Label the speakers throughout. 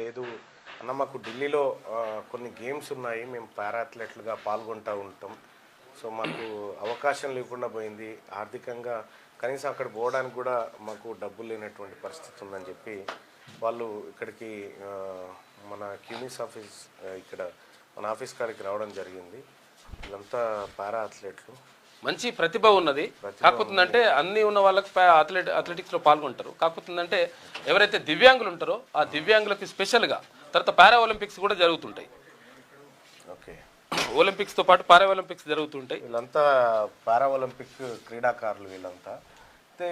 Speaker 1: లేదు అన్న, మాకు ఢిల్లీలో కొన్ని గేమ్స్ ఉన్నాయి, మేము పారా అథ్లెట్లుగా పాల్గొంటూ ఉంటాం. సో మాకు అవకాశం లేకుండా పోయింది. ఆర్థికంగా కనీసం అక్కడ పోవడానికి కూడా మాకు డబ్బులు లేనటువంటి పరిస్థితి ఉందని చెప్పి వాళ్ళు ఇక్కడికి మన క్యూనిస్ ఆఫీస్ ఇక్కడ మన ఆఫీస్ కాడికి రావడం జరిగింది. వీళ్ళంతా పారా అథ్లెట్లు,
Speaker 2: మంచి ప్రతిభ ఉన్నది. కాకపోతుందంటే అన్ని ఉన్న వాళ్ళకి అథ్లెటిక్స్లో పాల్గొంటారు. కాకపోతుందంటే ఎవరైతే దివ్యాంగులు ఉంటారో ఆ దివ్యాంగులకి స్పెషల్గా తర్వాత పారా ఒలింపిక్స్ కూడా జరుగుతుంటాయి.
Speaker 1: ఓకే,
Speaker 2: ఒలింపిక్స్తో పాటు పారా ఒలింపిక్స్ జరుగుతుంటాయి.
Speaker 1: వీళ్ళంతా పారా ఒలింపిక్ క్రీడాకారులు వీళ్ళంతా. అయితే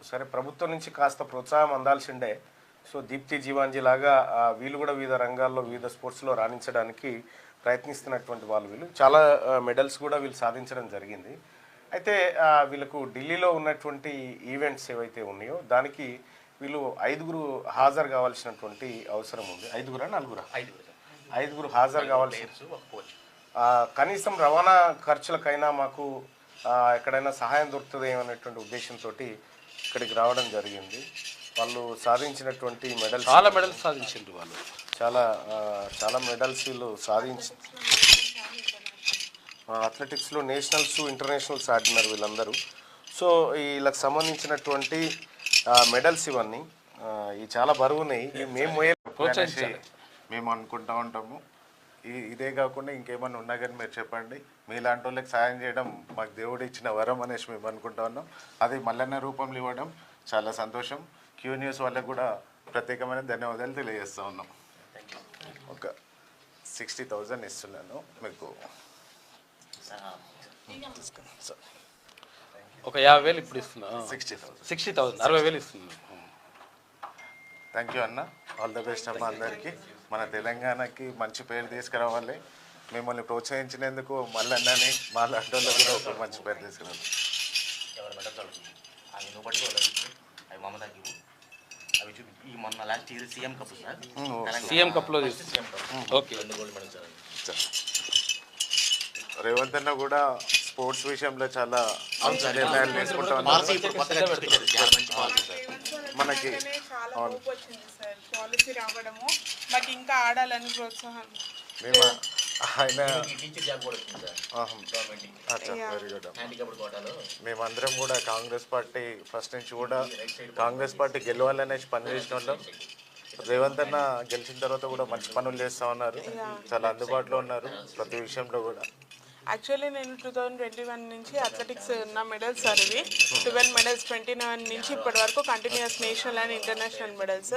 Speaker 1: సరే, ప్రభుత్వం నుంచి కాస్త ప్రోత్సాహం అందాల్సిండే. సో దీప్తి జీవాంజీ లాగా వీళ్ళు కూడా వివిధ రంగాల్లో వివిధ స్పోర్ట్స్లో రాణించడానికి ప్రయత్నిస్తున్నటువంటి వీళ్ళు చాలా మెడల్స్ కూడా వీళ్ళు సాధించడం జరిగింది. అయితే వీళ్ళకు ఢిల్లీలో ఉన్నటువంటి ఈవెంట్స్ ఏవైతే ఉన్నాయో దానికి వీళ్ళు 5గురు హాజరు కావాల్సినటువంటి అవసరం ఉంది. 5గురా 4గురా? 5గురు హాజరు కావాల్సి, కనీసం రవాణా ఖర్చులకైనా మాకు ఎక్కడైనా సహాయం దొరుకుతుందేమో అనేటువంటి ఉద్దేశంతో ఇక్కడికి రావడం జరిగింది. వాళ్ళు సాధించినటువంటి మెడల్స్,
Speaker 2: చాలా మెడల్స్ సాధించారు. వాళ్ళు
Speaker 1: చాలా మెడల్స్ వీళ్ళు సాధించి అథ్లెటిక్స్లో నేషనల్స్ ఇంటర్నేషనల్స్ ఆడినారు వీళ్ళందరూ. సో వీళ్ళకి సంబంధించినటువంటి మెడల్స్ ఇవన్నీ ఇవి చాలా బరువున్నాయి.
Speaker 3: మేము అనుకుంటూ ఉంటాము. ఇదే కాకుండా ఇంకేమన్నా ఉన్నా కానీ మీరు చెప్పండి. మీలాంటి వాళ్ళకి సాయం చేయడం మాకు దేవుడు ఇచ్చిన వరం అనేసి మేము అనుకుంటా ఉన్నాం. అది మల్లన్న రూపంలో ఇవ్వడం చాలా సంతోషం. క్యూ న్యూస్ వాళ్ళకి కూడా ప్రత్యేకమైన ధన్యవాదాలు తెలియజేస్తూ ఉన్నాం. ఒక 60,000 ఇస్తున్నాను మీకు.
Speaker 2: ఒక 50,000 ఇప్పుడు ఇస్తున్నా.
Speaker 3: 60,000
Speaker 2: 60,000 ఇస్తుంది.
Speaker 3: థ్యాంక్ యూ అన్న. ఆల్ ద బెస్ట్ అమ్మ అందరికీ. మన తెలంగాణకి మంచి పేరు తీసుకురావాలి. మిమ్మల్ని ప్రోత్సహించినందుకు మళ్ళీ అన్నని మా లాంటి కూడా ఒక మంచి పేరు తీసుకురావాలి.
Speaker 2: సీఎం కప్లో ఓకే.
Speaker 3: రేవంత్ అన్న కూడా స్పోర్ట్స్ విషయంలో చాలా నిర్ణయాలు తీసుకుంటా ఉన్నారు. మనకి
Speaker 4: పాలసీ రావడము మాకు ఇంకా ఆడాలని ప్రోత్సాహం.
Speaker 3: మేము ఆయన వెరీ గుడ్. మేమందరం కూడా కాంగ్రెస్ పార్టీ ఫస్ట్ నుంచి కూడా కాంగ్రెస్ పార్టీ గెలవాలనేసి పనిచేసిన వాళ్ళం. రేవంత్ అన్న గెలిచిన తర్వాత కూడా మంచి పనులు చేస్తూ ఉన్నారు. చాలా అందుబాటులో ఉన్నారు ప్రతి విషయంలో కూడా.
Speaker 4: యాక్చువల్లీ నేను 2021 నుంచి అథ్లెటిక్స్ నా మెడల్స్ సార్ ఇవి 12 మెడల్స్ 29 నుంచి ఇప్పటి వరకు continuous national and international medals.